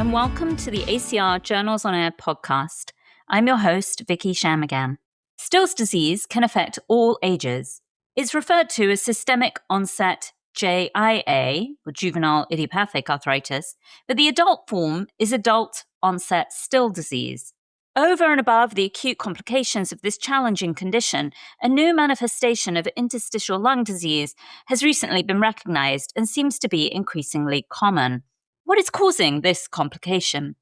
and welcome to the ACR Journals on Air podcast. I'm your host, Vicky Shanmugam. Still's disease can affect all ages. It's referred to as systemic onset JIA, or juvenile idiopathic arthritis, but the adult form is adult onset Still disease. Over and above the acute complications of this challenging condition, a new manifestation of interstitial lung disease has recently been recognized and seems to be increasingly common. What is causing this complication?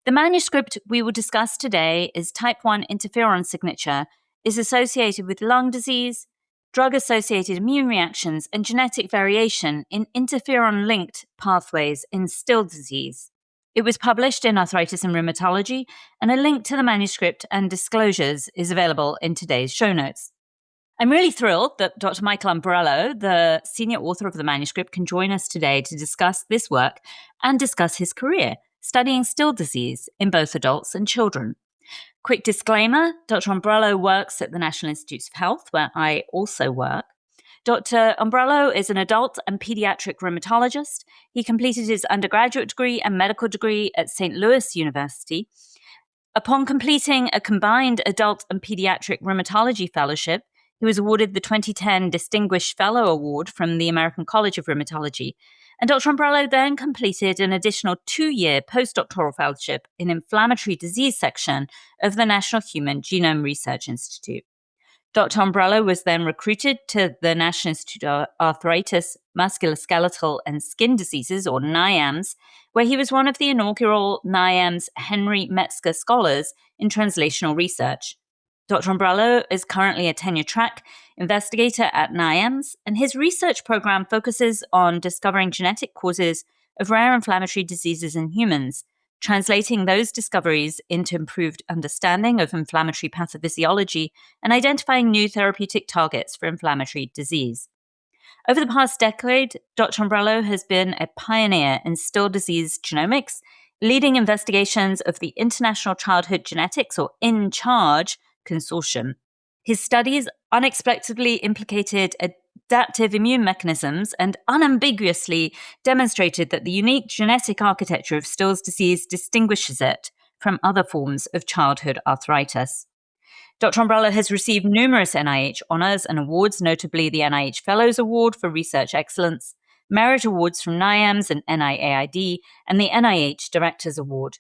The manuscript we will discuss today is type 1 interferon signature, is associated with lung disease, drug-associated immune reactions, and genetic variation in interferon-linked pathways in Still disease. It was published in Arthritis and Rheumatology, and a link to the manuscript and disclosures is available in today's show notes. I'm really thrilled that Dr. Michael Ombrello, the senior author of the manuscript, can join us today to discuss this work and discuss his career studying Still disease in both adults and children. Quick disclaimer, Dr. Ombrello works at the National Institutes of Health, where I also work. Dr. Ombrello is an adult and pediatric rheumatologist. He completed his undergraduate degree and medical degree at St. Louis University. Upon completing a combined adult and pediatric rheumatology fellowship, he was awarded the 2010 Distinguished Fellow Award from the American College of Rheumatology. And Dr. Ombrello then completed an additional 2-year postdoctoral fellowship in inflammatory disease section of the National Human Genome Research Institute. Dr. Ombrello was then recruited to the National Institute of Arthritis, Musculoskeletal and Skin Diseases, or NIAMS, where he was one of the inaugural NIAMS Henry Metzger Scholars in Translational Research. Dr. Ombrello is currently a tenure-track investigator at NIAMS, and his research program focuses on discovering genetic causes of rare inflammatory diseases in humans, translating those discoveries into improved understanding of inflammatory pathophysiology and identifying new therapeutic targets for inflammatory disease. Over the past decade, Dr. Ombrello has been a pioneer in Still disease genomics, leading investigations of the International Childhood Genetics, or InCharge, consortium. His studies unexpectedly implicated adaptive immune mechanisms and unambiguously demonstrated that the unique genetic architecture of Still's disease distinguishes it from other forms of childhood arthritis. Dr. Ombrello has received numerous NIH honors and awards, notably the NIH Fellows Award for Research Excellence, Merit Awards from NIAMS and NIAID, and the NIH Directors Award.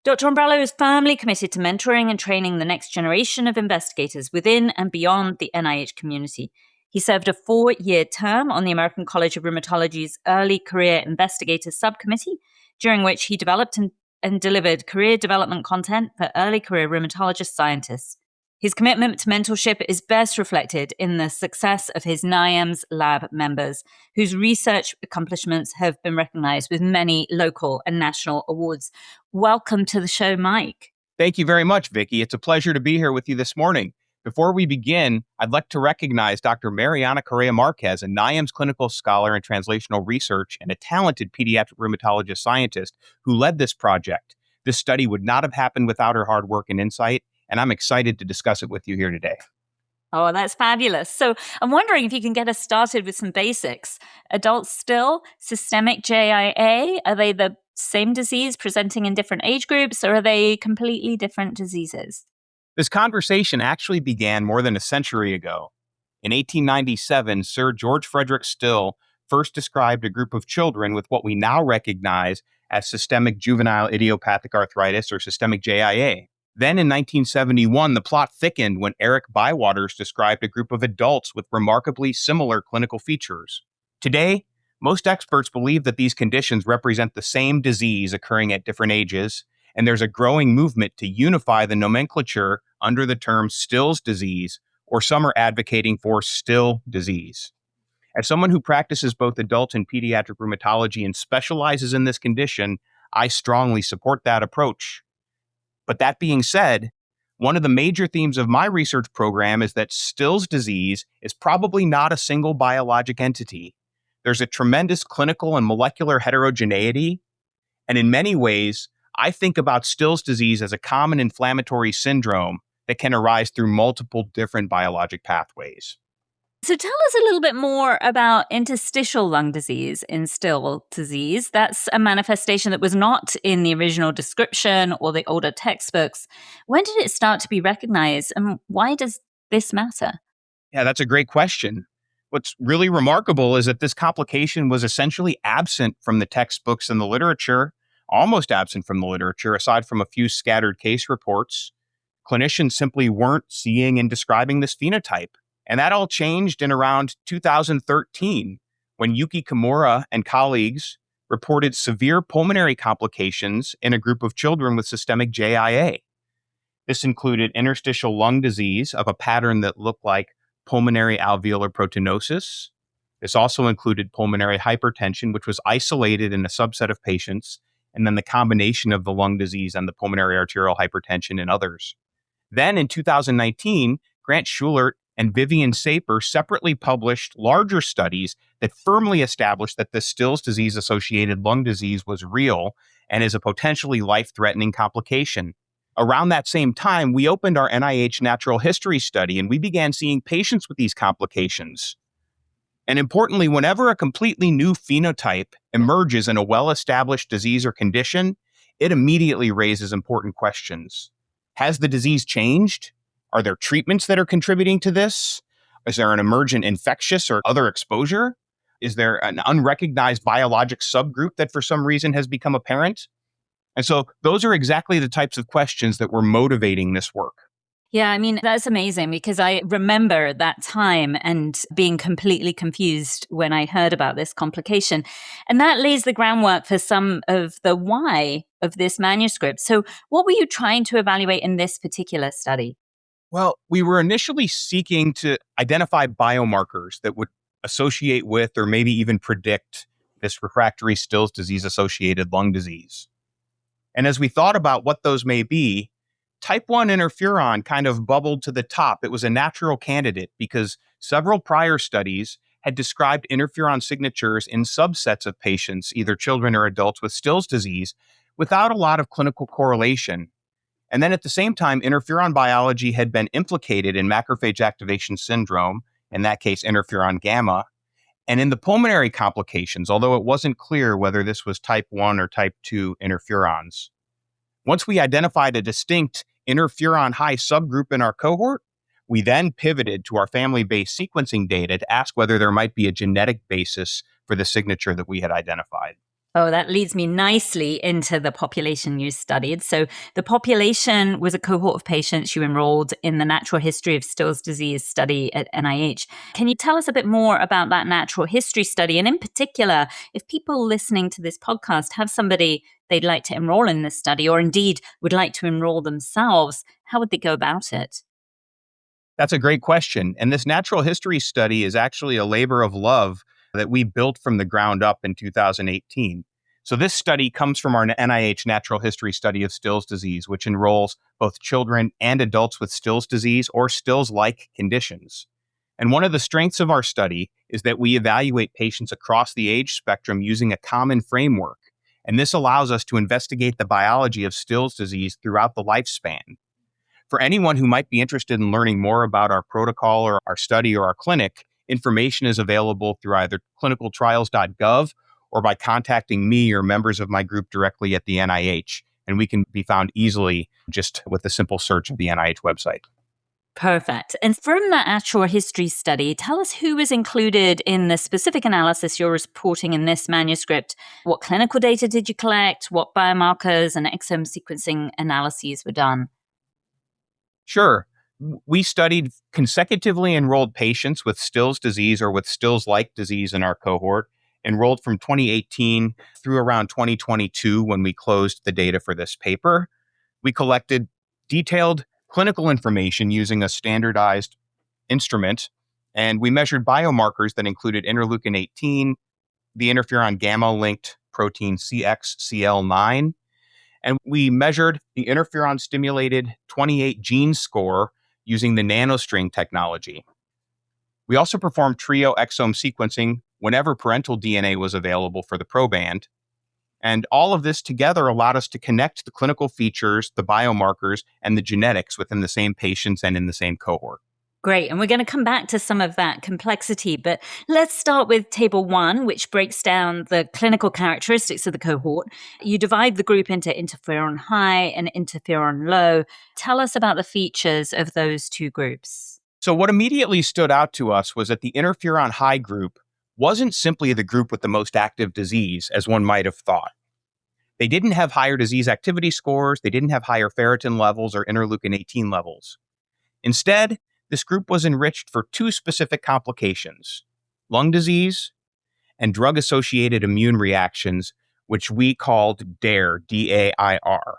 Dr. Ombrello is firmly committed to mentoring and training the next generation of investigators within and beyond the NIH community. He served a 4-year term on the American College of Rheumatology's Early Career Investigators Subcommittee, during which he developed and delivered career development content for early career rheumatologist scientists. His commitment to mentorship is best reflected in the success of his NIAMS lab members, whose research accomplishments have been recognized with many local and national awards. Welcome to the show, Mike. Thank you very much, Vicky. It's a pleasure to be here with you this morning. Before we begin, I'd like to recognize Dr. Mariana Correa Marquez, a NIAMS clinical scholar in translational research and a talented pediatric rheumatologist scientist who led this project. This study would not have happened without her hard work and insight, and I'm excited to discuss it with you here today. Oh, that's fabulous. So I'm wondering if you can get us started with some basics. Adults Still, systemic JIA, are they the same disease presenting in different age groups, or are they completely different diseases? This conversation actually began more than a century ago. In 1897, Sir George Frederick Still first described a group of children with what we now recognize as systemic juvenile idiopathic arthritis, or systemic JIA. Then in 1971, the plot thickened when Eric Bywaters described a group of adults with remarkably similar clinical features. Today, most experts believe that these conditions represent the same disease occurring at different ages, and there's a growing movement to unify the nomenclature under the term Still's disease, or some are advocating for Still disease. As someone who practices both adult and pediatric rheumatology and specializes in this condition, I strongly support that approach. But that being said, one of the major themes of my research program is that Still's disease is probably not a single biologic entity. There's a tremendous clinical and molecular heterogeneity, and in many ways, I think about Still's disease as a common inflammatory syndrome that can arise through multiple different biologic pathways. So tell us a little bit more about interstitial lung disease in Still's disease. That's a manifestation that was not in the original description or the older textbooks. When did it start to be recognized, and why does this matter? Yeah, that's a great question. What's really remarkable is that this complication was essentially absent from the textbooks and the literature, almost absent from the literature, aside from a few scattered case reports. Clinicians simply weren't seeing and describing this phenotype. And that all changed in around 2013 when Yuki Kimura and colleagues reported severe pulmonary complications in a group of children with systemic JIA. This included interstitial lung disease of a pattern that looked like pulmonary alveolar proteinosis. This also included pulmonary hypertension, which was isolated in a subset of patients, and then the combination of the lung disease and the pulmonary arterial hypertension in others. Then in 2019, Grant Schulert and Vivian Saper separately published larger studies that firmly established that this Still's disease-associated lung disease was real and is a potentially life-threatening complication. Around that same time, we opened our NIH natural history study, and we began seeing patients with these complications. And importantly, whenever a completely new phenotype emerges in a well-established disease or condition, it immediately raises important questions. Has the disease changed? Are there treatments that are contributing to this? Is there an emergent infectious or other exposure? Is there an unrecognized biologic subgroup that for some reason has become apparent? And so those are exactly the types of questions that were motivating this work. Yeah, I mean, that's amazing because I remember that time and being completely confused when I heard about this complication. And that lays the groundwork for some of the why of this manuscript. So what were you trying to evaluate in this particular study? Well, we were initially seeking to identify biomarkers that would associate with or maybe even predict this refractory Still's disease-associated lung disease. And as we thought about what those may be, type 1 interferon kind of bubbled to the top. It was a natural candidate because several prior studies had described interferon signatures in subsets of patients, either children or adults with Still's disease, without a lot of clinical correlation. And then at the same time, interferon biology had been implicated in macrophage activation syndrome, in that case, interferon gamma, and in the pulmonary complications, although it wasn't clear whether this was type 1 or type 2 interferons. Once we identified a distinct interferon high subgroup in our cohort, we then pivoted to our family-based sequencing data to ask whether there might be a genetic basis for the signature that we had identified. Oh, that leads me nicely into the population you studied. So the population was a cohort of patients you enrolled in the Natural History of Still's Disease study at NIH. Can you tell us a bit more about that natural history study? And in particular, if people listening to this podcast have somebody they'd like to enroll in this study, or indeed would like to enroll themselves, how would they go about it? That's a great question. And this natural history study is actually a labor of love that we built from the ground up in 2018. So this study comes from our NIH natural history study of Still's disease, which enrolls both children and adults with Still's disease or Still's-like conditions. And one of the strengths of our study is that we evaluate patients across the age spectrum using a common framework. And this allows us to investigate the biology of Still's disease throughout the lifespan. For anyone who might be interested in learning more about our protocol or our study or our clinic, information is available through either clinicaltrials.gov or by contacting me or members of my group directly at the NIH. And we can be found easily just with a simple search of the NIH website. Perfect. And from that natural history study, tell us who was included in the specific analysis you're reporting in this manuscript. What clinical data did you collect? What biomarkers and exome sequencing analyses were done? Sure. We studied consecutively enrolled patients with Still's disease or with Still's-like disease in our cohort, enrolled from 2018 through around 2022 when we closed the data for this paper. We collected detailed clinical information using a standardized instrument, and we measured biomarkers that included interleukin 18, the interferon gamma-linked protein CXCL9, and we measured the interferon-stimulated 28 gene score using the nanostring technology. We also performed trio exome sequencing whenever parental DNA was available for the proband. And all of this together allowed us to connect the clinical features, the biomarkers, and the genetics within the same patients and in the same cohort. Great. And we're going to come back to some of that complexity, but let's start with table 1, which breaks down the clinical characteristics of the cohort. You divide the group into interferon high and interferon low. Tell us about the features of those two groups. So what immediately stood out to us was that the interferon high group wasn't simply the group with the most active disease, as one might have thought. They didn't have higher disease activity scores, they didn't have higher ferritin levels or interleukin-18 levels. Instead, this group was enriched for 2 specific complications: lung disease and drug-associated immune reactions, which we called DAIR, D-A-I-R.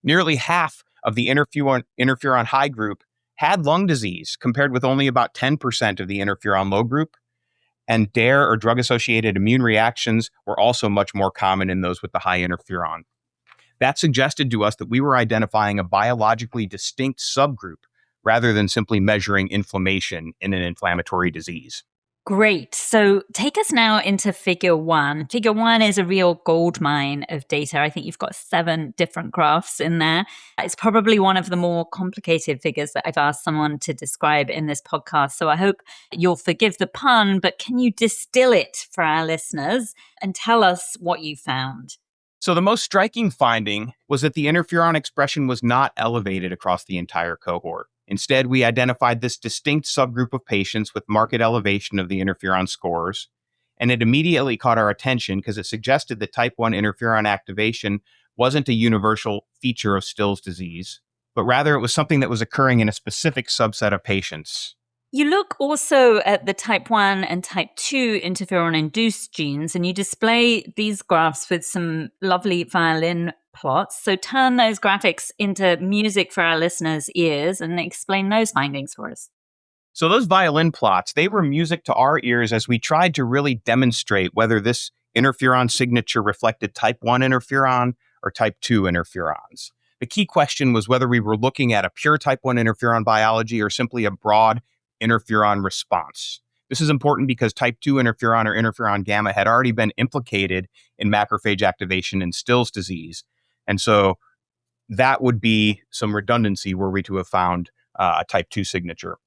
Nearly half of the interferon high group had lung disease, compared with only about 10% of the interferon low group. And DAIR, or drug-associated immune reactions, were also much more common in those with the high interferon. That suggested to us that we were identifying a biologically distinct subgroup rather than simply measuring inflammation in an inflammatory disease. Great. So take us now into figure 1. Figure 1 is a real goldmine of data. I think you've got 7 different graphs in there. It's probably one of the more complicated figures that I've asked someone to describe in this podcast. So I hope you'll forgive the pun, but can you distill it for our listeners and tell us what you found? So the most striking finding was that the interferon expression was not elevated across the entire cohort. Instead, we identified this distinct subgroup of patients with marked elevation of the interferon scores, and it immediately caught our attention because it suggested that type 1 interferon activation wasn't a universal feature of Still's disease, but rather it was something that was occurring in a specific subset of patients. You look also at the type 1 and type 2 interferon-induced genes, and you display these graphs with some lovely violin plots. So turn those graphics into music for our listeners' ears and explain those findings for us. So those violin plots, they were music to our ears as we tried to really demonstrate whether this interferon signature reflected type 1 interferon or type 2 interferons. The key question was whether we were looking at a pure type 1 interferon biology or simply a broad interferon response. This is important because type 2 interferon or interferon gamma had already been implicated in macrophage activation in Still's disease. And so that would be some redundancy were we to have found a type 2 signature.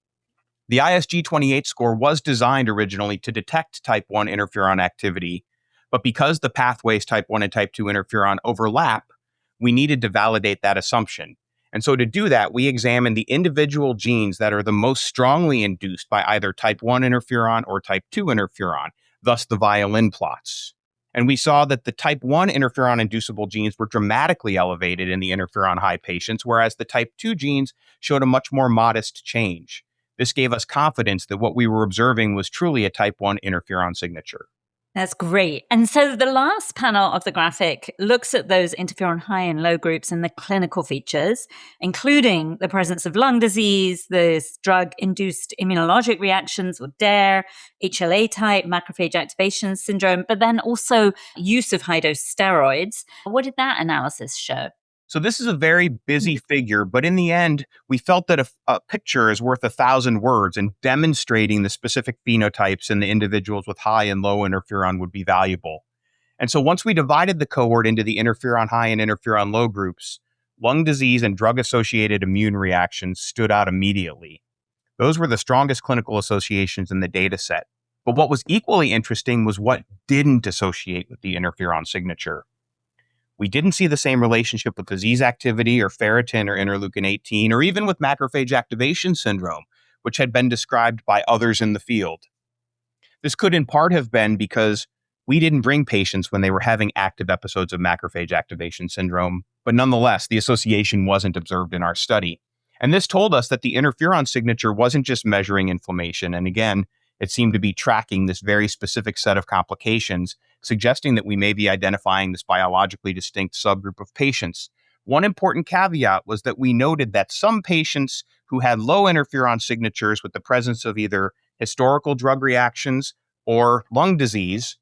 The ISG28 score was designed originally to detect type 1 interferon activity, but because the pathways type 1 and type 2 interferon overlap, we needed to validate that assumption. And so to do that, we examined the individual genes that are the most strongly induced by either type 1 interferon or type 2 interferon, thus the violin plots. And we saw that the type 1 interferon-inducible genes were dramatically elevated in the interferon high patients, whereas the type 2 genes showed a much more modest change. This gave us confidence that what we were observing was truly a type 1 interferon signature. That's great. And so the last panel of the graphic looks at those interferon high and low groups and the clinical features, including the presence of lung disease, this drug-induced immunologic reactions or DAIR, HLA type, macrophage activation syndrome, but then also use of high-dose steroids. What did that analysis show? So this is a very busy figure, but in the end, we felt that a picture is worth 1,000 words, and demonstrating the specific phenotypes in the individuals with high and low interferon would be valuable. And so once we divided the cohort into the interferon high and interferon low groups, lung disease and drug-associated immune reactions stood out immediately. Those were the strongest clinical associations in the data set. But what was equally interesting was what didn't associate with the interferon signature. We didn't see the same relationship with disease activity or ferritin or interleukin-18, or even with macrophage activation syndrome, which had been described by others in the field. This could in part have been because we didn't bring patients when they were having active episodes of macrophage activation syndrome, but nonetheless, the association wasn't observed in our study. And this told us that the interferon signature wasn't just measuring inflammation, and again, it seemed to be tracking this very specific set of complications, suggesting that we may be identifying this biologically distinct subgroup of patients. One important caveat was that we noted that some patients who had low interferon signatures with the presence of either historical drug reactions or lung disease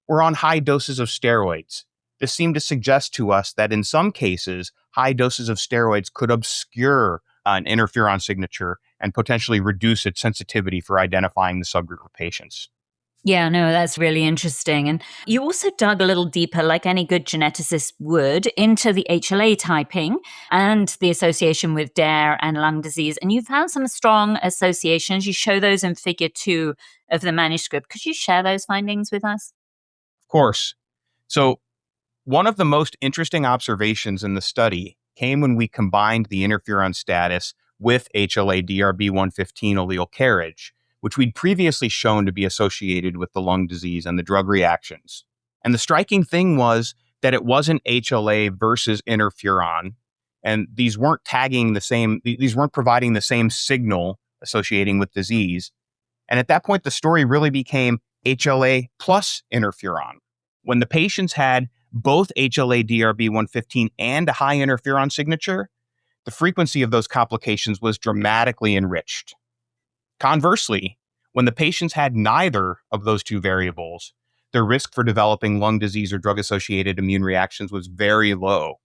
were on high doses of steroids. This seemed to suggest to us that in some cases, high doses of steroids could obscure an interferon signature and potentially reduce its sensitivity for identifying the subgroup of patients. Yeah, no, that's really interesting. And you also dug a little deeper, like any good geneticist would, into the HLA typing and the association with DARE and lung disease. And you found some strong associations. You show those in figure 2 of the manuscript. Could you share those findings with us? Of course. So, one of the most interesting observations in the study came when we combined the interferon status with HLA-DRB115 allele carriage, which we'd previously shown to be associated with the lung disease and the drug reactions. And the striking thing was that it wasn't HLA versus interferon, and these weren't providing the same signal associating with disease. And at that point, the story really became HLA plus interferon. When the patients had both HLA-DRB115 and a high interferon signature, the frequency of those complications was dramatically enriched. Conversely, when the patients had neither of those two variables, their risk for developing lung disease or drug-associated immune reactions was very low.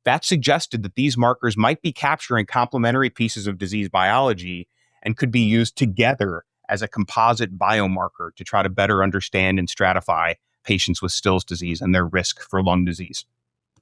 That suggested that these markers might be capturing complementary pieces of disease biology and could be used together as a composite biomarker to try to better understand and stratify patients with Still's disease and their risk for lung disease.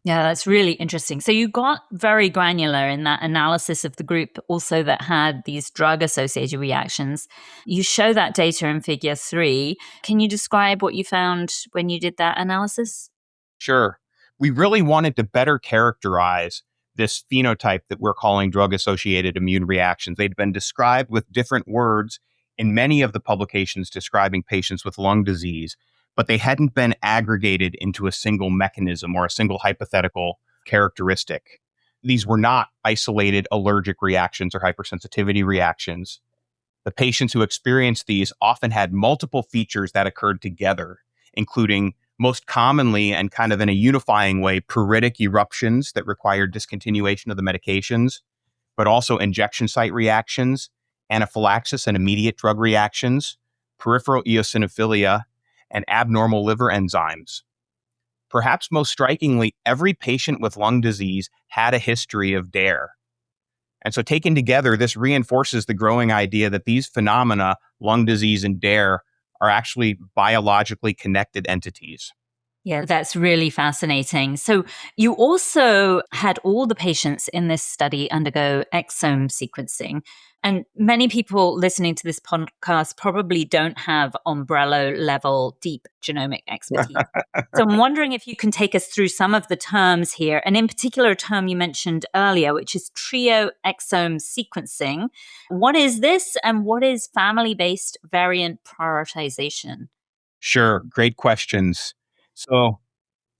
Yeah, that's really interesting. So you got very granular in that analysis of the group also that had these drug-associated reactions. You show that data in figure 3. Can you describe what you found when you did that analysis? Sure. We really wanted to better characterize this phenotype that we're calling drug-associated immune reactions. They'd been described with different words in many of the publications describing patients with lung disease, but they hadn't been aggregated into a single mechanism or a single hypothetical characteristic. These were not isolated allergic reactions or hypersensitivity reactions. The patients who experienced these often had multiple features that occurred together, including most commonly and kind of in a unifying way, pruritic eruptions that required discontinuation of the medications, but also injection site reactions, anaphylaxis and immediate drug reactions, peripheral eosinophilia, and abnormal liver enzymes. Perhaps most strikingly, every patient with lung disease had a history of DARE. And so taken together, this reinforces the growing idea that these phenomena, lung disease and DARE, are actually biologically connected entities. Yeah, that's really fascinating. So you also had all the patients in this study undergo exome sequencing. And many people listening to this podcast probably don't have Ombrello level deep genomic expertise. So I'm wondering if you can take us through some of the terms here, and in particular a term you mentioned earlier, which is trio exome sequencing. What is this, and what is family-based variant prioritization? Sure, great questions. So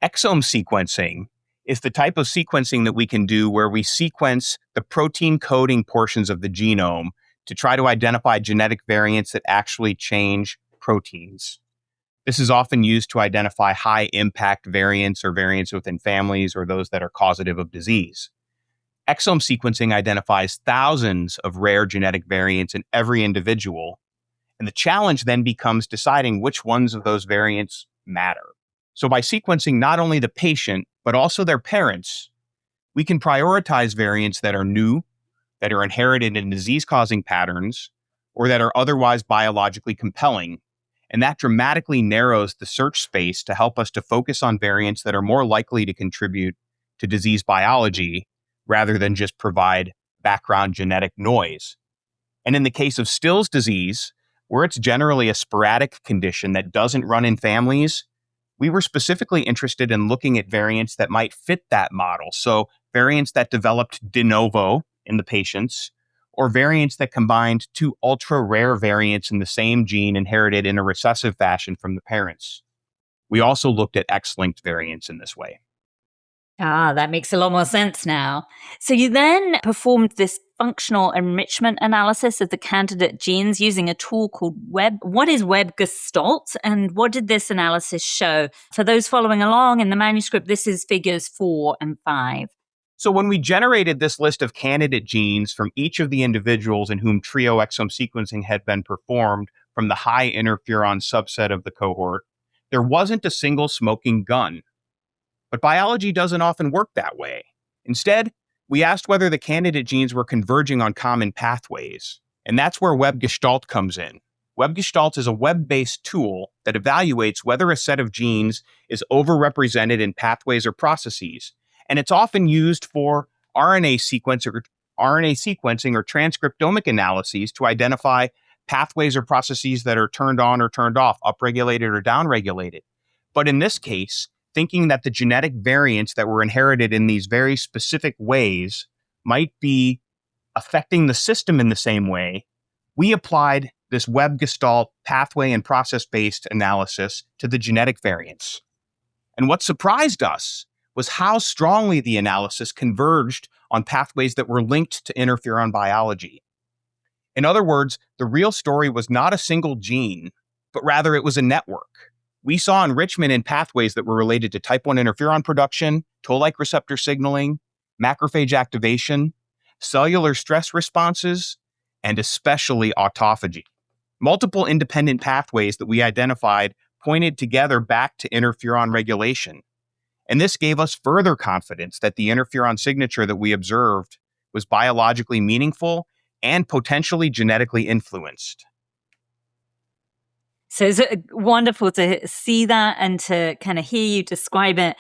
exome sequencing is the type of sequencing that we can do where we sequence the protein coding portions of the genome to try to identify genetic variants that actually change proteins. This is often used to identify high impact variants or variants within families or those that are causative of disease. Exome sequencing identifies thousands of rare genetic variants in every individual, and the challenge then becomes deciding which ones of those variants matter. So by sequencing not only the patient, but also their parents, we can prioritize variants that are new, that are inherited in disease-causing patterns, or that are otherwise biologically compelling. And that dramatically narrows the search space to help us to focus on variants that are more likely to contribute to disease biology rather than just provide background genetic noise. And in the case of Still's disease, where it's generally a sporadic condition that doesn't run in families, we were specifically interested in looking at variants that might fit that model. So variants that developed de novo in the patients, or variants that combined two ultra-rare variants in the same gene inherited in a recessive fashion from the parents. We also looked at X-linked variants in this way. Ah, that makes a lot more sense now. So you then performed this functional enrichment analysis of the candidate genes using a tool called Web. What is Web Gestalt, and what did this analysis show? For those following along in the manuscript, this is figures 4 and 5. So when we generated this list of candidate genes from each of the individuals in whom trio exome sequencing had been performed from the high interferon subset of the cohort, there wasn't a single smoking gun. But biology doesn't often work that way. Instead, we asked whether the candidate genes were converging on common pathways. And that's where Web Gestalt comes in. WebGestalt is a web-based tool that evaluates whether a set of genes is overrepresented in pathways or processes, and it's often used for RNA sequencing or transcriptomic analyses to identify pathways or processes that are turned on or turned off, upregulated or downregulated. But in this case, thinking that the genetic variants that were inherited in these very specific ways might be affecting the system in the same way, we applied this web gestalt pathway and process-based analysis to the genetic variants. And what surprised us was how strongly the analysis converged on pathways that were linked to interferon biology. In other words, the real story was not a single gene, but rather it was a network. We saw enrichment in pathways that were related to type 1 interferon production, toll-like receptor signaling, macrophage activation, cellular stress responses, and especially autophagy. Multiple independent pathways that we identified pointed together back to interferon regulation. And this gave us further confidence that the interferon signature that we observed was biologically meaningful and potentially genetically influenced. So it's wonderful to see that and to kind of hear you describe it.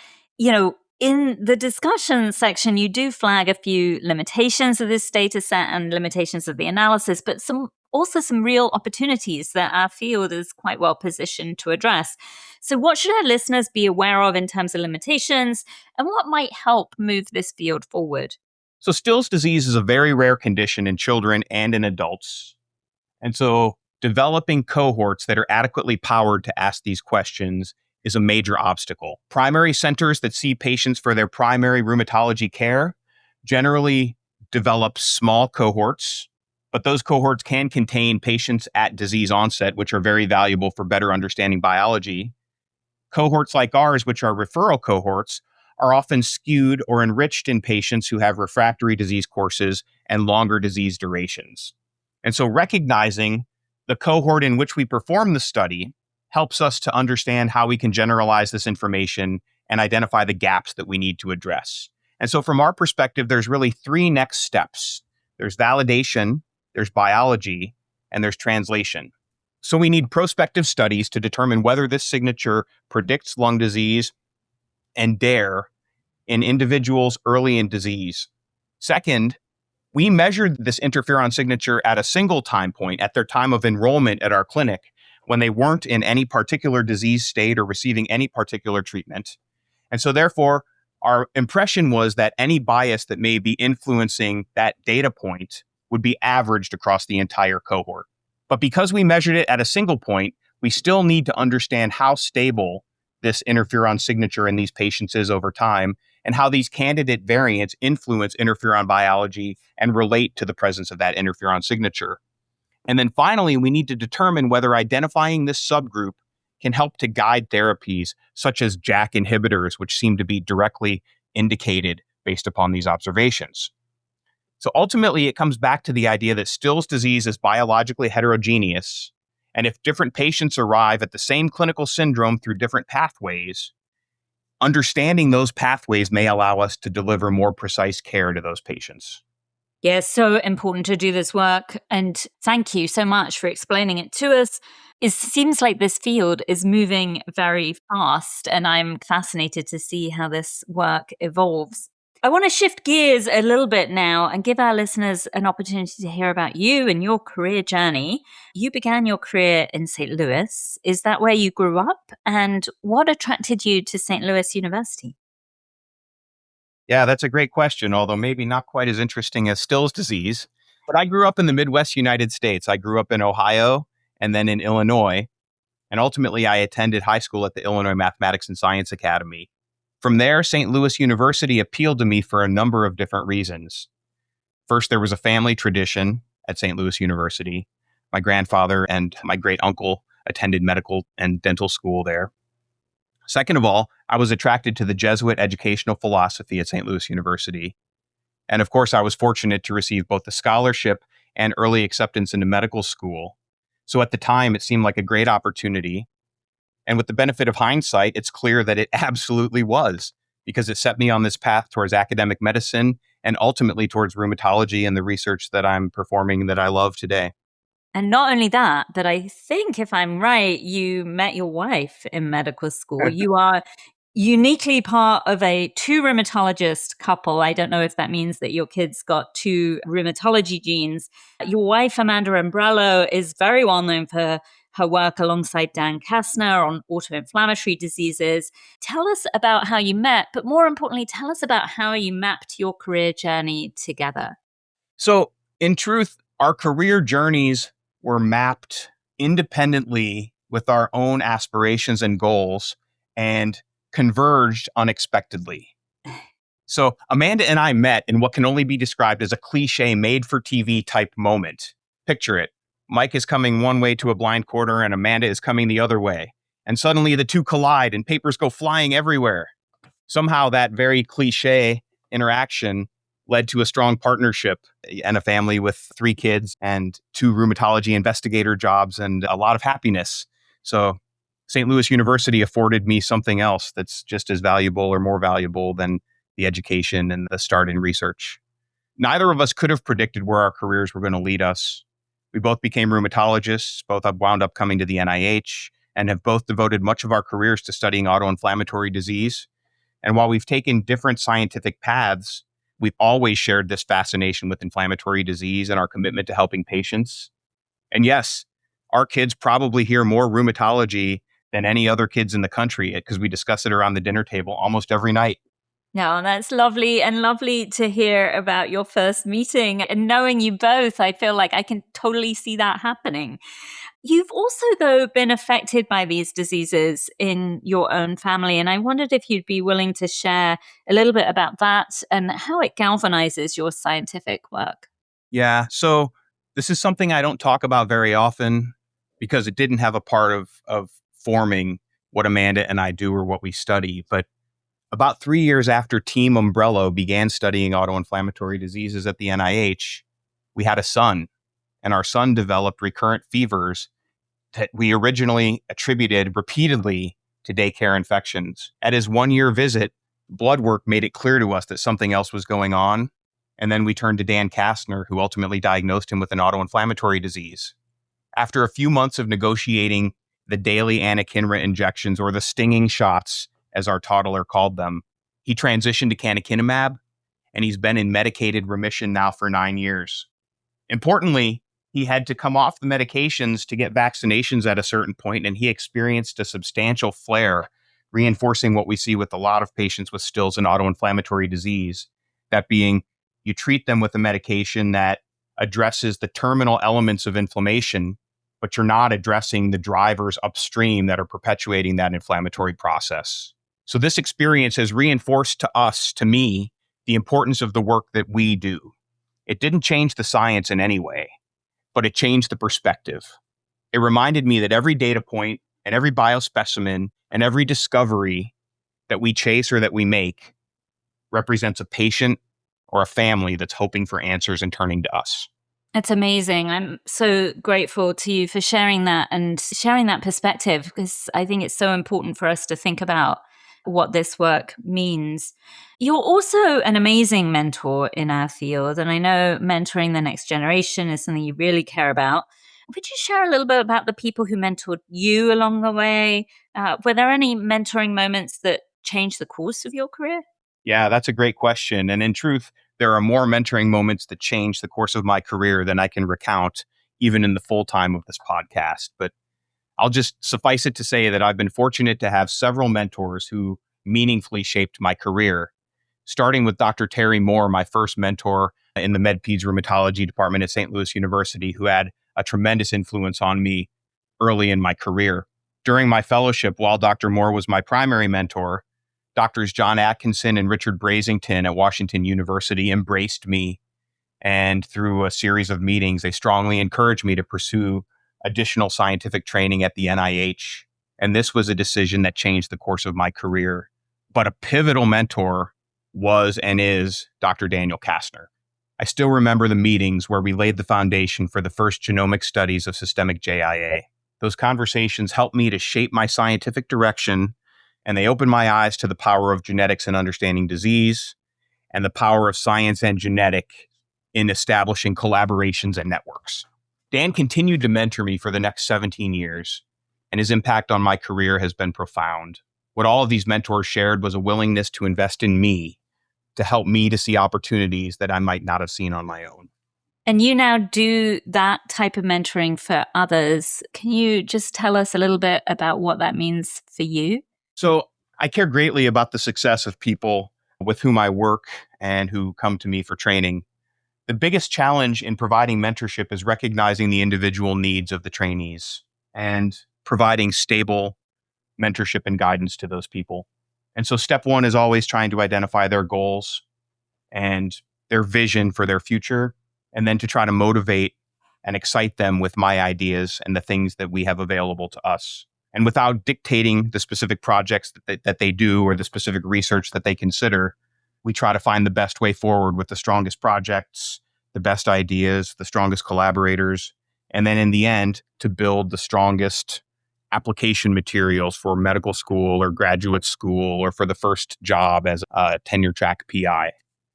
In the discussion section, you do flag a few limitations of this data set and limitations of the analysis, but also some real opportunities that our field is quite well positioned to address. So what should our listeners be aware of in terms of limitations, and what might help move this field forward? So Still's disease is a very rare condition in children and in adults. And so developing cohorts that are adequately powered to ask these questions is a major obstacle. Primary centers that see patients for their primary rheumatology care generally develop small cohorts, but those cohorts can contain patients at disease onset, which are very valuable for better understanding biology. Cohorts like ours, which are referral cohorts, are often skewed or enriched in patients who have refractory disease courses and longer disease durations. And so recognizing the cohort in which we perform the study helps us to understand how we can generalize this information and identify the gaps that we need to address. And so from our perspective, there's really three next steps. There's validation, there's biology, and there's translation. So we need prospective studies to determine whether this signature predicts lung disease and DARE in individuals early in disease. Second, we measured this interferon signature at a single time point at their time of enrollment at our clinic when they weren't in any particular disease state or receiving any particular treatment. And so therefore, our impression was that any bias that may be influencing that data point would be averaged across the entire cohort. But because we measured it at a single point, we still need to understand how stable this interferon signature in these patients is over time and how these candidate variants influence interferon biology and relate to the presence of that interferon signature. And then finally, we need to determine whether identifying this subgroup can help to guide therapies such as JAK inhibitors, which seem to be directly indicated based upon these observations. So ultimately, it comes back to the idea that Still's disease is biologically heterogeneous. And if different patients arrive at the same clinical syndrome through different pathways, understanding those pathways may allow us to deliver more precise care to those patients. Yeah, so important to do this work. And thank you so much for explaining it to us. It seems like this field is moving very fast, and I'm fascinated to see how this work evolves. I want to shift gears a little bit now and give our listeners an opportunity to hear about you and your career journey. You began your career in St. Louis. Is that where you grew up? And what attracted you to St. Louis University? Yeah, that's a great question, although maybe not quite as interesting as Still's disease. But I grew up in the Midwest United States. I grew up in Ohio and then in Illinois. And ultimately, I attended high school at the Illinois Mathematics and Science Academy. From there, St. Louis University appealed to me for a number of different reasons. First, there was a family tradition at St. Louis University. My grandfather and my great uncle attended medical and dental school there. Second of all, I was attracted to the Jesuit educational philosophy at St. Louis University. And of course, I was fortunate to receive both the scholarship and early acceptance into medical school. So at the time, it seemed like a great opportunity. And with the benefit of hindsight, it's clear that it absolutely was, because it set me on this path towards academic medicine and ultimately towards rheumatology and the research that I'm performing that I love today. And not only that, but I think if I'm right, you met your wife in medical school. You are uniquely part of a two rheumatologist couple. I don't know if that means that your kids got two rheumatology genes. Your wife, Amanda Ombrello, is very well known for her work alongside Dan Kastner on autoinflammatory diseases. Tell us about how you met, but more importantly, tell us about how you mapped your career journey together. So, in truth, our career journeys were mapped independently with our own aspirations and goals and converged unexpectedly. So, Amanda and I met in what can only be described as a cliche made for TV type moment. Picture it. Mike is coming one way to a blind corner and Amanda is coming the other way. And suddenly the two collide and papers go flying everywhere. Somehow that very cliche interaction led to a strong partnership and a family with 3 kids and 2 rheumatology investigator jobs and a lot of happiness. So St. Louis University afforded me something else that's just as valuable or more valuable than the education and the start in research. Neither of us could have predicted where our careers were going to lead us. We both became rheumatologists, both have wound up coming to the NIH, and have both devoted much of our careers to studying autoinflammatory disease. And while we've taken different scientific paths, we've always shared this fascination with inflammatory disease and our commitment to helping patients. And yes, our kids probably hear more rheumatology than any other kids in the country because we discuss it around the dinner table almost every night. No, that's lovely, and lovely to hear about your first meeting. And knowing you both, I feel like I can totally see that happening. You've also, though, been affected by these diseases in your own family. And I wondered if you'd be willing to share a little bit about that and how it galvanizes your scientific work. Yeah, so this is something I don't talk about very often because it didn't have a part of forming what Amanda and I do or what we study. But about 3 years after Team Ombrello began studying autoinflammatory diseases at the NIH, we had a son, and our son developed recurrent fevers that we originally attributed repeatedly to daycare infections. At his 1-year visit, blood work made it clear to us that something else was going on. And then we turned to Dan Kastner, who ultimately diagnosed him with an autoinflammatory disease. After a few months of negotiating the daily anakinra injections, or the stinging shots, as our toddler called them, he transitioned to canakinumab, and he's been in medicated remission now for 9 years. Importantly, he had to come off the medications to get vaccinations at a certain point, and he experienced a substantial flare, reinforcing what we see with a lot of patients with Still's and autoinflammatory disease. That being, you treat them with a medication that addresses the terminal elements of inflammation, but you're not addressing the drivers upstream that are perpetuating that inflammatory process. So this experience has reinforced to me, the importance of the work that we do. It didn't change the science in any way, but it changed the perspective. It reminded me that every data point and every biospecimen and every discovery that we chase or that we make represents a patient or a family that's hoping for answers and turning to us. It's amazing. I'm so grateful to you for sharing that and sharing that perspective, because I think it's so important for us to think about what this work means. You're also an amazing mentor in our field, and I know mentoring the next generation is something you really care about. Would you share a little bit about the people who mentored you along the way? Were there any mentoring moments that changed the course of your career? Yeah, that's a great question. And in truth, there are more mentoring moments that changed the course of my career than I can recount, even in the full time of this podcast. But I'll just suffice it to say that I've been fortunate to have several mentors who meaningfully shaped my career, starting with Dr. Terry Moore, my first mentor in the MedPeds Rheumatology department at St. Louis University, who had a tremendous influence on me early in my career. During my fellowship, while Dr. Moore was my primary mentor, Doctors John Atkinson and Richard Brasington at Washington University embraced me, and through a series of meetings, they strongly encouraged me to pursue additional scientific training at the NIH. And this was a decision that changed the course of my career. But a pivotal mentor was and is Dr. Daniel Kastner. I still remember the meetings where we laid the foundation for the first genomic studies of systemic JIA. Those conversations helped me to shape my scientific direction, and they opened my eyes to the power of genetics in understanding disease and the power of science and genetic in establishing collaborations and networks. Dan continued to mentor me for the next 17 years, and his impact on my career has been profound. What all of these mentors shared was a willingness to invest in me, to help me to see opportunities that I might not have seen on my own. And you now do that type of mentoring for others. Can you just tell us a little bit about what that means for you? So I care greatly about the success of people with whom I work and who come to me for training. The biggest challenge in providing mentorship is recognizing the individual needs of the trainees and providing stable mentorship and guidance to those people. And so step one is always trying to identify their goals and their vision for their future, and then to try to motivate and excite them with my ideas and the things that we have available to us. And without dictating the specific projects that they do or the specific research that they consider, we try to find the best way forward with the strongest projects, the best ideas, the strongest collaborators, and then in the end, to build the strongest application materials for medical school or graduate school or for the first job as a tenure track PI.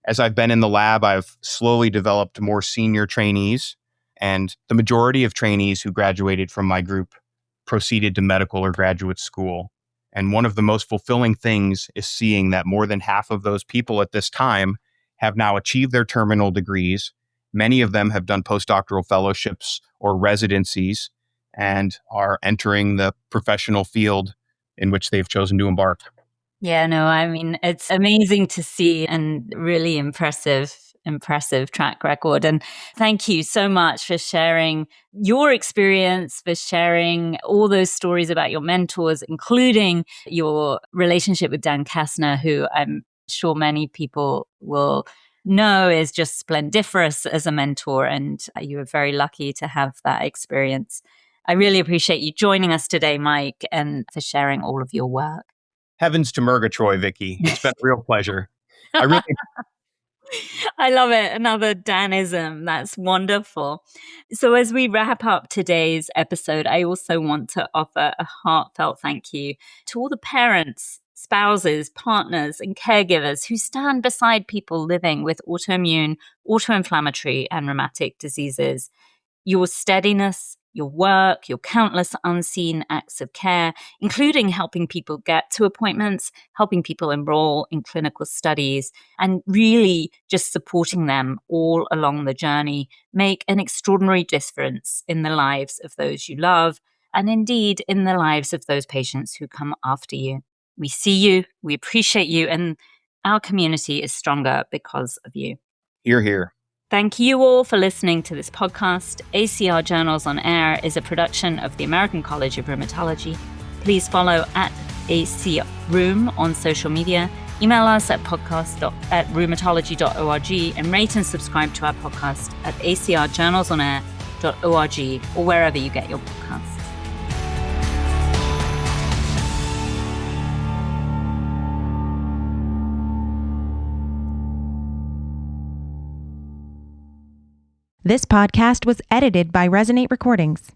As I've been in the lab, I've slowly developed more senior trainees, and the majority of trainees who graduated from my group proceeded to medical or graduate school. And one of the most fulfilling things is seeing that more than half of those people at this time have now achieved their terminal degrees. Many of them have done postdoctoral fellowships or residencies and are entering the professional field in which they've chosen to embark. Yeah, no, I mean, it's amazing to see and really impressive track record. And thank you so much for sharing your experience, for sharing all those stories about your mentors, including your relationship with Dan Kastner, who I'm sure many people will know is just splendiferous as a mentor. And you were very lucky to have that experience. I really appreciate you joining us today, Mike, and for sharing all of your work. Heavens to Murgatroyd, Vicky. It's been a real pleasure. I love it. Another Danism. That's wonderful. So as we wrap up today's episode, I also want to offer a heartfelt thank you to all the parents, spouses, partners, and caregivers who stand beside people living with autoimmune, autoinflammatory, and rheumatic diseases. Your steadiness, your work, your countless unseen acts of care, including helping people get to appointments, helping people enroll in clinical studies, and really just supporting them all along the journey, make an extraordinary difference in the lives of those you love, and indeed in the lives of those patients who come after you. We see you, we appreciate you, and our community is stronger because of you. Hear, hear. Thank you all for listening to this podcast. ACR Journals on Air is a production of the American College of Rheumatology. Please follow at ACRoom on social media. Email us at podcast@rheumatology.org and rate and subscribe to our podcast at acrjournalsonair.org or wherever you get your podcasts. This podcast was edited by Resonate Recordings.